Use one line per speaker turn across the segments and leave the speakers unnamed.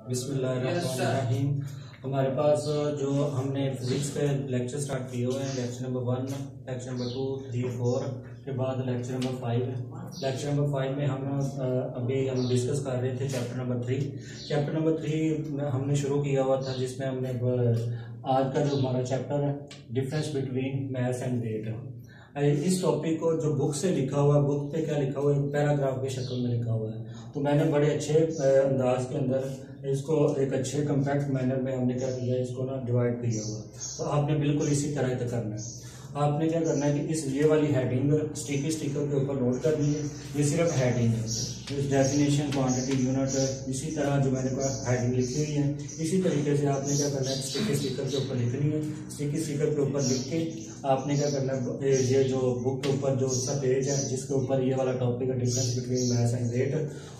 बिस्मिल्लाहिर्रहमानिर्रहीम। हमारे पास जो हमने फिजिक्स के लेक्चर स्टार्ट किए हुए हैं, लेक्चर नंबर 1, लेक्चर नंबर 2, 3, 4 के बाद लेक्चर नंबर 5 है। लेक्चर नंबर 5 में हम अभी डिस्कस कर रहे थे चैप्टर नंबर 3। चैप्टर नंबर 3 में हमने शुरू किया हुआ था, जिसमें हमने आज का जो हमारा चैप्टर है difference between mass and weight. इस टॉपिक को जो बुक से लिखा हुआ है, बुक पे क्या लिखा हुआ है, पैराग्राफ की शक्ल में लिखा हुआ है। तो मैंने बड़े अच्छे अंदाज के अंदर इसको एक अच्छे कम्पैक्ट मैनर में हमने क्या किया है, इसको ना डिवाइड किया हुआ है। तो आपने बिल्कुल इसी तरह से करना है। आपने क्या करना है कि इस ये वाली हेडिंग स्टिकी स्टिकर के ऊपर नोट करनी है। ये सिर्फ हेडिंग है, डेफिनेशन, क्वांटिटी, यूनिट, इसी तरह जो मैंने कहा हेडिंग लिखी हुई है, इसी तरीके से आपने क्या करना है, स्टिकी स्टिकर के ऊपर लिखनी है। स्टिकी स्टिकर के ऊपर लिख के आपने क्या करना है, ये जो बुक के ऊपर जो उसका पेज है जिसके ऊपर ये वाला टॉपिक है difference between mass and weight,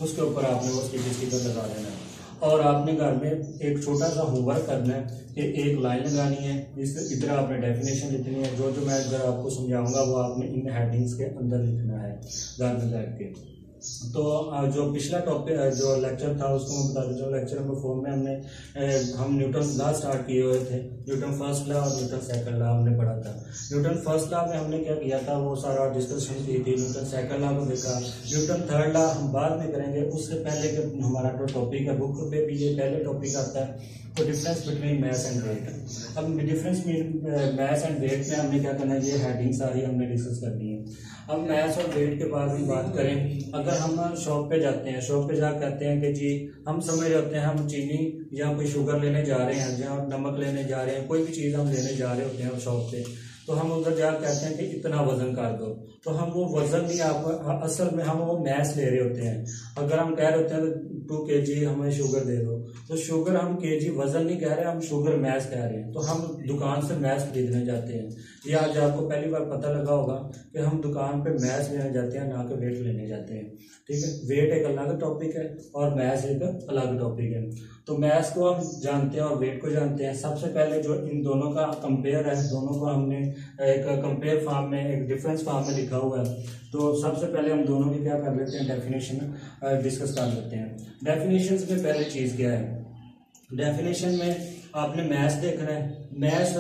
उसके ऊपर आपने वो स्टिकी स्टिकर लगा देना है। और आपने घर में एक छोटा सा होमवर्क करना है कि एक लाइन लगानी है, इस इधर आपने डेफिनेशन लिखनी है। जो मैं अगर आपको समझाऊंगा वो आपने इन हेडिंग्स के अंदर लिखना है घर में बैठ के। तो जो पिछला टॉपिक जो लेक्चर था उसको मैं बता देता हूँ। लेक्चर नंबर 4 में हम न्यूटन लॉ स्टार्ट किए हुए थे। न्यूटन फर्स्ट लॉ और न्यूटन सेकंड लॉ हमने पढ़ा था। न्यूटन फर्स्ट लॉ में हमने क्या किया था, वो सारा डिस्कशन की थी। न्यूटन सेकंड लॉ को देखा। न्यूटन थर्ड लॉ हम बाद में करेंगे। उससे पहले के हमारा जो टॉपिक है, बुक पे भी ये पहले टॉपिक आता है, तो difference between mass and weight. अब डिफरेंस मैथ्स एंड वेट में हमने क्या करना है, ये हेडिंग सारी हमने डिस्कस करनी है। अब मैथ्स और वेट के बाद हम बात करें, अगर हम शॉप पे जाते हैं, शॉप पे जा कहते हैं कि जी हम समझ होते हैं हम चीनी या कोई शुगर लेने जा रहे हैं, या नमक लेने जा रहे हैं, कोई भी चीज़ हम लेने जा रहे होते हैं शॉप पे, तो हम उधर जा कहते हैं कि इतना वजन कर दो। तो हम वो वजन नहीं, आप असल में हम वो मैथ्स ले रहे होते हैं। अगर हम कह रहे होते हैं 2 kg हमें शुगर दे दो, तो शुगर हम केजी वजन नहीं कह रहे, हम शुगर मैथ्स कह रहे हैं। तो हम दुकान से मैथ्स खरीदने जाते हैं। ये आज आपको पहली बार पता लगा होगा कि हम दुकान पे मैथ्स लेने जाते हैं, ना कि वेट लेने जाते हैं। ठीक है, वेट एक अलग टॉपिक है और मैथ्स एक अलग टॉपिक है। तो मैथ्स को हम जानते हैं और वेट को जानते हैं। सबसे पहले जो इन दोनों का कंपेयर है, दोनों को हमने एक कंपेयर फॉर्म में, एक डिफरेंस फॉर्म में लिखा हुआ है। तो सबसे पहले हम दोनों की क्या कर लेते हैं, डेफिनेशन डिस्कस कर लेते हैं। डेफिनेशन में पहले चीज़ क्या है, डेफिनेशन में आपने मैथ्स देखना है। मैथ्स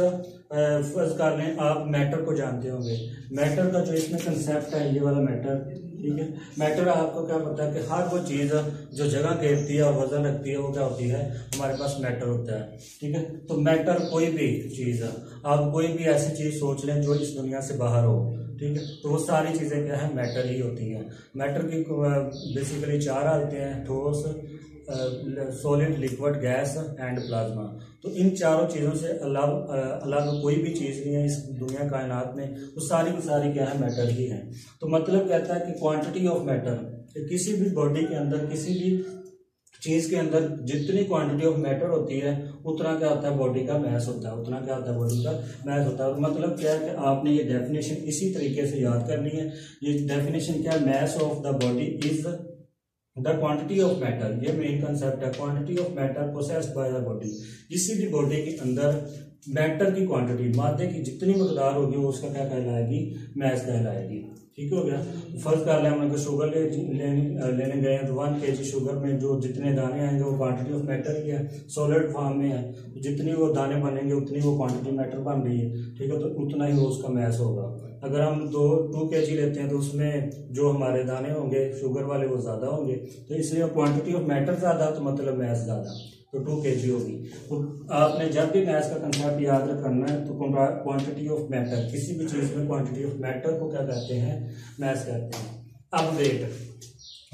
फर्स्ट कर लें, आप मैटर को जानते होंगे। मैटर का जो इसमें कंसेप्ट है, ये वाला मैटर, ठीक है। मैटर आपको क्या पता है कि हर वो चीज़ जो जगह घेरती है और वजन रखती है, वो क्या होती है, हमारे पास मैटर होता है। ठीक है, तो मैटर कोई भी चीज़ है, आप कोई भी ऐसी चीज़ सोच लें जो इस दुनिया से बाहर हो, ठीक है, तो वो सारी चीज़ें क्या है, मैटर ही होती हैं। मैटर की बेसिकली 4 आते हैं, ठोस, solid, liquid, gas and plasma. तो इन चारों चीज़ों से अलग कोई भी चीज़ नहीं है इस दुनिया कायनात में। वो सारी की सारी क्या है, मैटर ही है। तो मतलब कहता है कि क्वांटिटी ऑफ मैटर, किसी भी बॉडी के अंदर, किसी भी चीज़ के अंदर जितनी क्वांटिटी ऑफ मैटर होती है, उतना क्या होता है, बॉडी का मैस होता है, उतना क्या होता है, बॉडी का मैस होता है। और मतलब क्या है कि आपने ये डेफिनेशन इसी तरीके से याद करनी है। ये डेफिनेशन क्या है, mass of the body is the quantity of matter. ये मेन कंसेप्ट है, quantity of matter possessed by the body. किसी भी बॉडी के अंदर मैटर की क्वांटिटी, मादे की जितनी मकदार होगी, वो उसका क्या कहलाएगी, मैस कहलाएगी। ठीक हो गया। फर्स्ट कर लें, हमने शुगर लेने गए हैं, तो 1 kg शुगर में जो जितने दाने आएंगे वो क्वांटिटी ऑफ मैटर ही है, सॉलिड फॉर्म में है। जितनी वो दाने बनेंगे उतनी वो क्वांटिटी मैटर बन रही है, ठीक है, तो उतना ही वो उसका मैस होगा। अगर हम 2 kg लेते हैं तो उसमें जो हमारे दाने होंगे शुगर वाले वो ज़्यादा होंगे, तो इसलिए क्वांटिटी ऑफ मैटर ज़्यादा तो मतलब मैस ज़्यादा, तो 2 kg होगी। तो आपने जब भी मैथ्स का कंसेप्ट याद रखना है, तो क्वांटिटी ऑफ मैटर, किसी भी चीज़ में क्वांटिटी ऑफ मैटर को क्या कहते हैं, मैथ्स कहते हैं। अब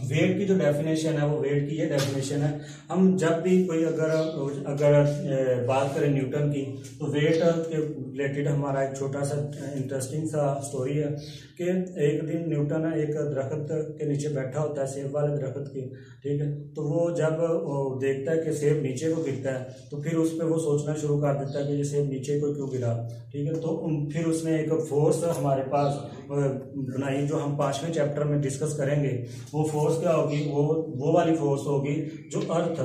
वेट की जो डेफिनेशन है, वो वेट की ये डेफिनेशन है। हम जब भी कोई अगर बात करें न्यूटन की, तो वेट के रिलेटेड हमारा एक छोटा सा इंटरेस्टिंग सा स्टोरी है कि एक दिन न्यूटन एक दरख्त के नीचे बैठा होता है, सेब वाले दरख्त के, ठीक है। तो वो जब देखता है कि सेब नीचे को गिरता है, तो फिर उस पर वो सोचना शुरू कर देता है कि ये सेब नीचे को क्यों गिरा, ठीक है। तो फिर उसने एक फोर्स हमारे पास बनाई, जो हम 5वें चैप्टर में डिस्कस करेंगे। वो फोर्स क्या होगी, वो वाली फोर्स होगी जो अर्थ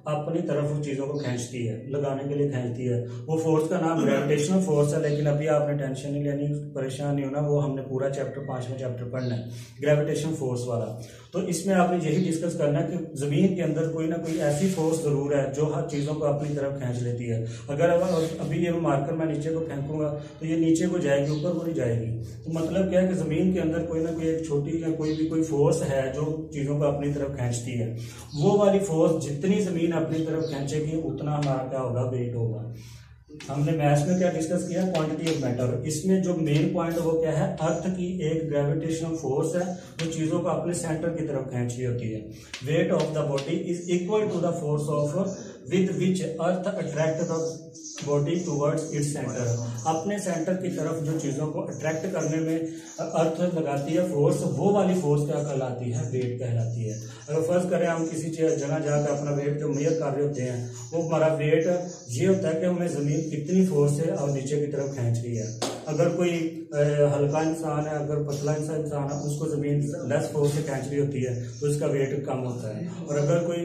अपनी तरफ उन चीज़ों को खींचती है, लगाने के लिए खींचती है। वो फोर्स का नाम ग्रेविटेशनल फोर्स है, लेकिन अभी आपने टेंशन नहीं लेनी, परेशान नहीं होना, वो हमने पूरा चैप्टर 5वें चैप्टर पढ़ना है, ग्रेविटेशन फोर्स वाला। तो इसमें आपने यही डिस्कस करना है कि ज़मीन के अंदर कोई ना कोई ऐसी फोर्स ज़रूर है जो हर चीज़ों को अपनी तरफ खींच लेती है। अगर अभी ये मार्कर मैं नीचे को फेंकूंगा तो ये नीचे को जाएगी, ऊपर को नहीं जाएगी। तो मतलब क्या है कि ज़मीन के अंदर कोई ना कोई एक छोटी या कोई फोर्स है जो चीज़ों को अपनी तरफ खींचती है। वो वाली फोर्स जितनी ज़मीन अपनी तरफ खींचेगी उतना हमारा क्या होगा, वेट होगा। हमने मैथ्स में क्या डिस्कस किया, क्वांटिटी ऑफ मैटर। इसमें जो मेन पॉइंट वो क्या है, अर्थ की एक ग्रेविटेशनल फोर्स है जो चीजों को अपने सेंटर की तरफ खींच रही होती है। Weight of the body is equal to the force of with which earth attract the body towards its centre. अपने सेंटर की तरफ जो चीजों को अट्रैक्ट करने में अर्थ लगाती है फोर्स, वो वाली फोर्स क्या कहलाती है, वेट कहलाती है। अगर फर्ज करें हम किसी जगह जाकर अपना वेट जो मेजर कर रहे होते हैं, वो हमारा वेट ये होता है कि हमें जमीन कितनी फोर्स से और नीचे की तरफ खींच रही है। अगर कोई हल्का इंसान है, अगर पतला इंसान है, उसको जमीन लेस फोर्स से खींच रही होती है तो उसका वेट कम होता है। और अगर कोई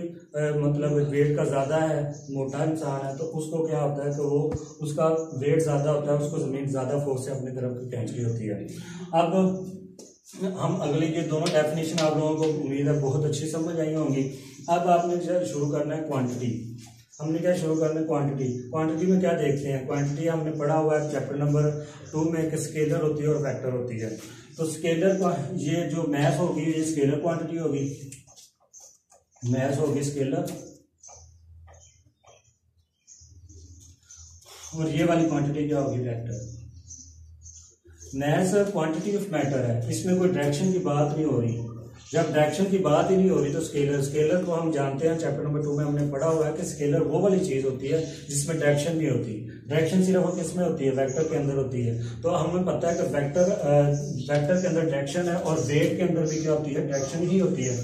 मतलब वेट का ज्यादा है, मोटा इंसान है, तो उसको क्या होता है कि वो उसका वेट ज्यादा होता है, उसको जमीन ज्यादा फोर्स से अपनी तरफ खींच रही होती है। अब हम अगली ये दोनों डेफिनेशन आप लोगों को उम्मीद है बहुत अच्छी समझ आई होंगी। अब आपने शुरू करना है क्वांटिटी। हमने क्या शुरू करना है, क्वांटिटी। क्वांटिटी में क्या देखते हैं, क्वांटिटी हमने पढ़ा हुआ है चैप्टर नंबर 2 में कि स्केलर होती है और वेक्टर होती है। तो स्केलर ये जो मैथ होगी ये स्केलर क्वांटिटी होगी, मैथ होगी स्केलर, और ये वाली क्वांटिटी क्या होगी, vector. Math quantity of matter है, इसमें कोई डायरेक्शन की बात नहीं हो रही। जब डायरेक्शन की बात ही नहीं हो रही तो स्केलर को हम जानते हैं चैप्टर नंबर 2 में हमने पढ़ा हुआ है कि स्केलर वो वाली चीज होती है जिसमें डायरेक्शन नहीं होती। डायरेक्शन सिर्फ किसमें होती है, वेक्टर के अंदर होती है। तो हमें पता है कि वेक्टर के अंदर डायरेक्शन है और वेट के अंदर भी क्या होती है, डायरेक्शन ही होती है।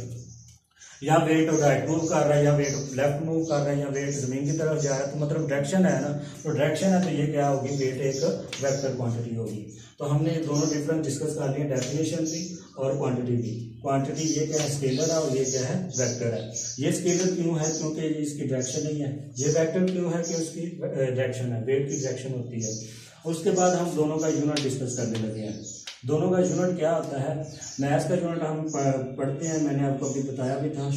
या वेट राइट मूव कर रहा है, या वेट लेफ्ट मूव कर रहा है, या वेट जमीन की तरफ जा रहा है, तो मतलब डायरेक्शन है ना। तो डायरेक्शन है तो ये क्या होगी, वेट एक वेक्टर क्वांटिटी होगी। तो हमने दोनों डिफरेंस डिस्कस कर लिए, डेफिनेशन भी और क्वांटिटी भी। क्वांटिटी ये क्या है, स्केलर है, और ये क्या है, वेक्टर है। ये स्केलर क्यों है, क्योंकि इसकी डायरेक्शन नहीं है। ये वेक्टर क्यों है कि उसकी डायरेक्शन है, वेट की डायरेक्शन होती है। उसके बाद हम दोनों का यूनिट डिस्कस करने लगे हैं। दोनों का यूनिट क्या होता है, मैथ्स का यूनिट हम पढ़ते हैं, मैंने आपको अभी बताया भी था,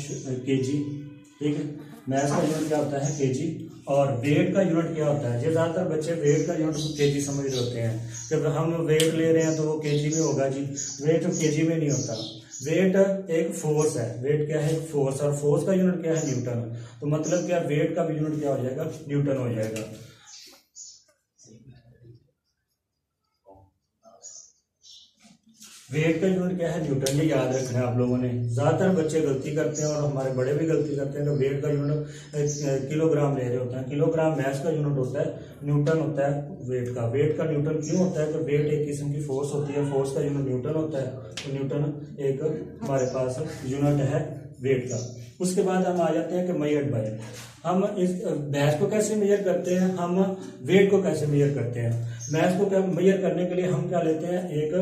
केजी। ठीक है, मैथ्स का यूनिट क्या होता है, केजी। और वेट का यूनिट क्या होता है, ये ज्यादातर बच्चे वेट का यूनिट केजी समझ रहे होते हैं। जब हम वेट ले रहे हैं तो वो केजी में होगा जी, वेट केजी में नहीं होता। वेट एक फोर्स है, वेट क्या है, फोर्स, और फोर्स का यूनिट क्या है, न्यूटन। तो मतलब क्या, वेट का भी यूनिट क्या हो जाएगा, न्यूटन हो जाएगा। वेट का यूनिट क्या है, न्यूटन। ये याद रखना है आप लोगों ने। ज्यादातर बच्चे गलती करते हैं और हमारे बड़े भी गलती करते हैं कि वेट का यूनिट किलोग्राम ले रहे होते हैं। किलोग्राम मैथ्स का यूनिट होता है, न्यूटन होता है वेट का। वेट का न्यूटन क्यों होता है कि वेट एक किस्म की फोर्स होती है, फोर्स का यूनिट न्यूटन होता है। तो न्यूटन एक हमारे पास यूनिट है वेट का। उसके बाद हम आ जाते हैं कि मेजर्ड बाय। हम इस मैथ को कैसे मेजर करते हैं, हम वेट को कैसे मेजर करते हैं। मैथ को क्या मेजर करने के लिए हम क्या लेते हैं, एक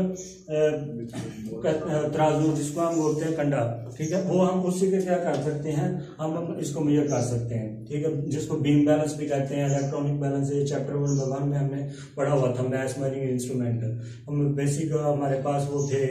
तराजू जिसको हम बोलते हैं कंडा। ठीक है, वो हम उसी के क्या कर सकते हैं, हम इसको मेजर कर सकते हैं। ठीक है, जिसको बीम बैलेंस भी कहते हैं, इलेक्ट्रॉनिक बैलेंस। चैप्टर नंबर 1 में हमने पढ़ा हुआ था, मैथ्स मेजरिंग इंस्ट्रूमेंट। हम बेसिक हमारे पास वो थे,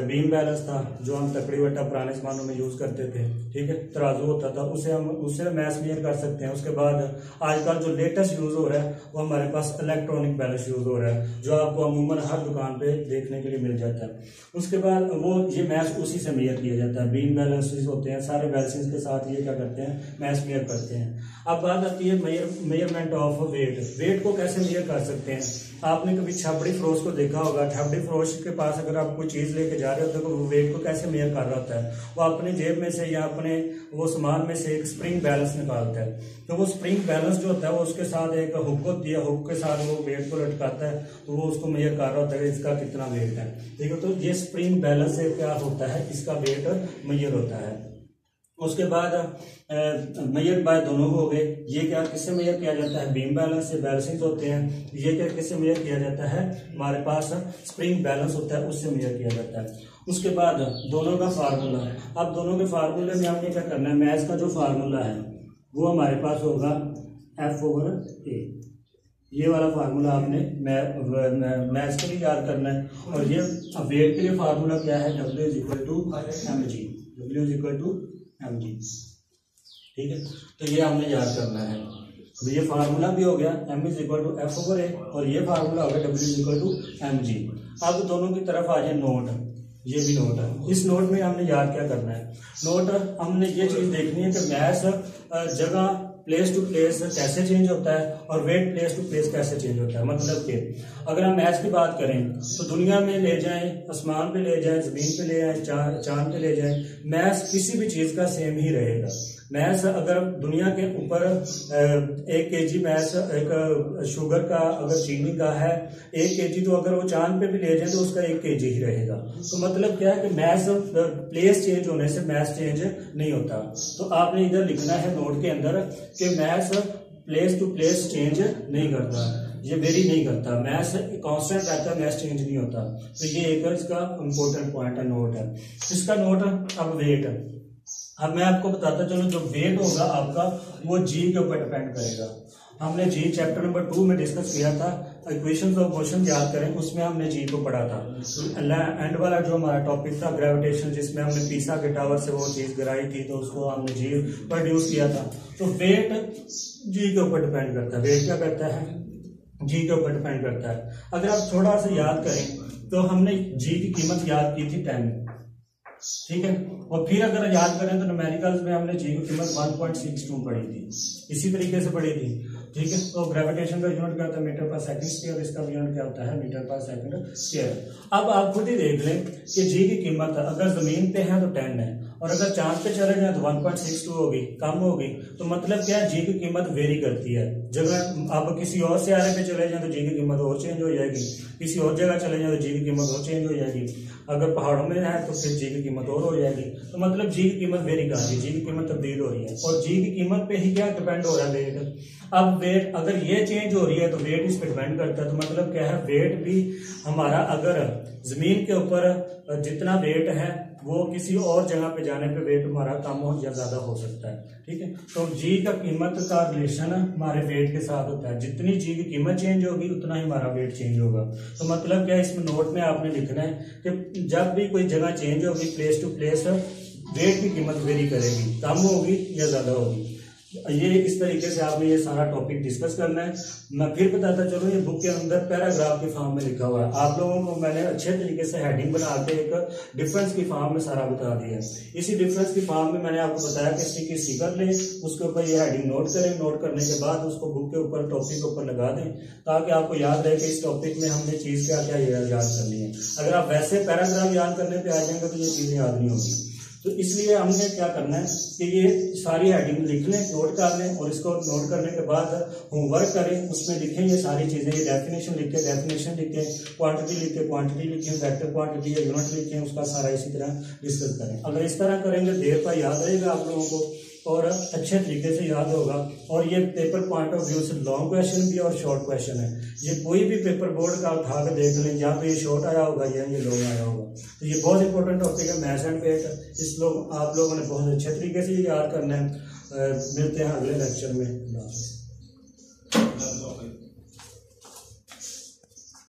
बीम बैलेंस था जो हम तकड़ी वट्टा पुराने जमानों में यूज करते थे। ठीक है, तराजू होता था, उससे मैथ्स मेजर कर सकते हैं। उसके बाद आजकल जो लेटेस्ट यूज हो रहा है वो हमारे पास इलेक्ट्रॉनिक बैलेंस यूज हो रहा है, जो आपको अमूमन हर दुकान पे देखने के लिए मिल जाता है। उसके बाद वो ये मैथ्स उसी से मेजर किया जाता है। बीम बैलेंसेस होते हैं, सारे बैलेंसेस के साथ ये क्या करते हैं, मैथ्स मेजर करते हैं। अब बात आती है मेजरमेंट ऑफ वेट। वेट को कैसे मेजर कर सकते हैं। आपने कभी छाबड़ी फरोश को देखा होगा। छाबड़ी फरोश के पास अगर आप कोई चीज लेके जा रहे होते हैं तो वो वेट को कैसे मेजर कर रहा होता है, वो अपनी जेब में से या अपने वो सामान में से एक स्प्रिंग बैलेंस निकालता है। तो वो स्प्रिंग बैलेंस जो होता है वो उसके साथ एक हुक होती है, हुक के साथ वो वेट को लटकाता है, तो वो उसको मेजर कर रहा होता है इसका कितना वेट है। ठीक है, तो ये स्प्रिंग बैलेंस से क्या होता है, इसका वेट मेजर होता है। उसके बाद मेजर बाय दोनों हो गए। ये क्या किससे मेजर किया जाता है, बीम बैलेंस से, बैलेंसिंग होते हैं। ये क्या किससे मेजर किया जाता है, हमारे पास स्प्रिंग बैलेंस होता है, उससे मेजर किया जाता है। उसके बाद दोनों का फार्मूला। अब दोनों के फार्मूले में हमने क्या करना है, मैथ्स का जो फार्मूला है वो हमारे पास होगा F/A। ये वाला फार्मूला आपने मैथ्स के लिए याद करना है। और ये वेट के लिए फार्मूला क्या है, W = mg। W is equal to mg। ठीक है, तो ये हमने याद करना है। तो ये फार्मूला भी हो गया m is equal to F over A, और ये फार्मूला हो गया W is equal to mg। अब दोनों की तरफ आ जाए नोट, ये भी नोट है। इस नोट में हमने याद क्या करना है, नोट हमने ये चीज देखनी है कि मैथ जगह प्लेस टू प्लेस कैसे चेंज होता है और वेट प्लेस टू प्लेस कैसे चेंज होता है। मतलब कि अगर हम मैथ की बात करें तो दुनिया में ले जाएं, आसमान पे ले जाएं, जमीन पे ले आए, चांद पे ले जाएं, मैथ किसी भी चीज का सेम ही रहेगा। मैथ अगर दुनिया के ऊपर 1 kg मैथ एक शुगर का अगर चीनी का है 1 kg, तो अगर वो चांद पे भी ले जाए तो उसका 1 kg ही रहेगा। तो मतलब क्या है कि मैथ प्लेस चेंज होने से मैथ चेंज नहीं होता। तो आपने इधर लिखना है नोट के अंदर कि mass place to place change नहीं करता, ये वेरी नहीं करता, मैथ कांस्टेंट रहता है, मैथ चेंज नहीं होता। तो ये एक इसका इम्पोर्टेंट पॉइंट है, नोट है। इसका नोट अब वेट, अब मैं आपको बताता चलूं जो वेट होगा आपका वो जी के ऊपर डिपेंड करेगा। हमने जी चैप्टर नंबर 2 में डिस्कस किया था, इक्वेशंस ऑफ मोशन याद करें, उसमें हमने जी को पढ़ा था। एंड वाला जो हमारा टॉपिक था ग्रेविटेशन, जिसमें हमने पीसा के टावर से वो चीज गिराई थी, तो उसको हमने जी प्रोड्यूस किया था। तो वेट जी के ऊपर डिपेंड करता है। वेट क्या करता है, जी के ऊपर डिपेंड करता है। अगर आप थोड़ा सा याद करें तो हमने जी की कीमत याद की थी 10, ठीक है, और फिर अगर याद करें तो न्यूमेरिकल्स में हमने जी की कीमत 1.62 पढ़ी थी, इसी तरीके से पढ़ी थी। ठीक है, तो ग्रेविटेशन का यूनिट क्या होता है, मीटर पर सेकंड स्क्वायर, इसका यूनिट क्या होता है, मीटर पर सेकंड स्क्वायर। अब आप खुद ही देख लें कि जी की कीमत अगर जमीन पे है तो 10 है, और अगर चांद पे चले जाए तो 1.62 होगी, कम होगी। तो मतलब क्या है, जी की कीमत वेरी करती है। जब आप किसी और सियारे पे चले जाए तो जी की कीमत और चेंज हो जाएगी, किसी और जगह चले जाए तो जी की कीमत और चेंज हो जाएगी, अगर पहाड़ों में है तो फिर जी की कीमत और हो जाएगी। तो मतलब जी की कीमत वेरी कर रही है, जी की कीमत तब्दील हो रही है, और जी की कीमत पे ही क्या डिपेंड हो रहा है, वेट। अब वेट अगर ये चेंज हो रही है तो वेट इस पर डिपेंड करता है। तो मतलब क्या है, वेट भी हमारा अगर जमीन के ऊपर जितना वेट है वो किसी और जगह पे जाने पे वेट हमारा कम हो या ज्यादा हो सकता है। ठीक है, तो जी का कीमत का रिलेशन हमारे वेट के साथ होता है। जितनी जी की कीमत चेंज होगी उतना ही हमारा वेट चेंज होगा। तो मतलब क्या, इसमें नोट में आपने लिखना है कि जब भी कोई जगह चेंज होगी प्लेस टू प्लेस, वेट की कीमत वेरी करेगी, कम होगी या ज्यादा होगी। ये इस तरीके से आपने ये सारा टॉपिक डिस्कस करना है। मैं फिर बताता चलूं, ये बुक के अंदर पैराग्राफ के फॉर्म में लिखा हुआ है। आप लोगों को मैंने अच्छे तरीके से हेडिंग बना के एक डिफरेंस की फॉर्म में सारा बता दिया है। इसी डिफरेंस की फॉर्म में मैंने आपको बताया कि स्टिकी कर लें, उसके ऊपर ये हेडिंग नोट करें, नोट करने के बाद उसको बुक के ऊपर टॉपिक के ऊपर लगा दें, ताकि आपको याद रहे कि इस टॉपिक में हमने चीज क्या क्या याद करनी है। अगर आप वैसे पैराग्राफ याद करने पे आ जाएंगे तो ये चीजें याद नहीं होगी। तो इसलिए हमने क्या करना है कि ये सारी हेडिंग लिख लें, नोट कर लें, और इसको नोट करने के बाद होमवर्क करें, उसमें लिखें ये सारी चीजें। ये डेफिनेशन लिखें, डेफिनेशन लिखें, क्वांटिटी लिखें, क्वांटिटी लिखें, वेक्टर क्वांटिटी या यूनिट लिखें, उसका सारा इसी तरह डिस्कस करें। अगर इस तरह करेंगे देर पर याद रहेगा आप लोगों को और अच्छे तरीके से याद होगा। और ये पेपर पॉइंट ऑफ व्यू से लॉन्ग क्वेश्चन भी और शॉर्ट क्वेश्चन है। ये कोई भी पेपर बोर्ड का उठा के देख लें, या तो ये शॉर्ट आया होगा या ये लॉन्ग आया होगा। तो ये बहुत इंपॉर्टेंट टॉपिक है, मैथ्स एंड वेट। आप लोगों ने बहुत अच्छे तरीके से याद करना है। मिलते हैं अगले लेक्चर में।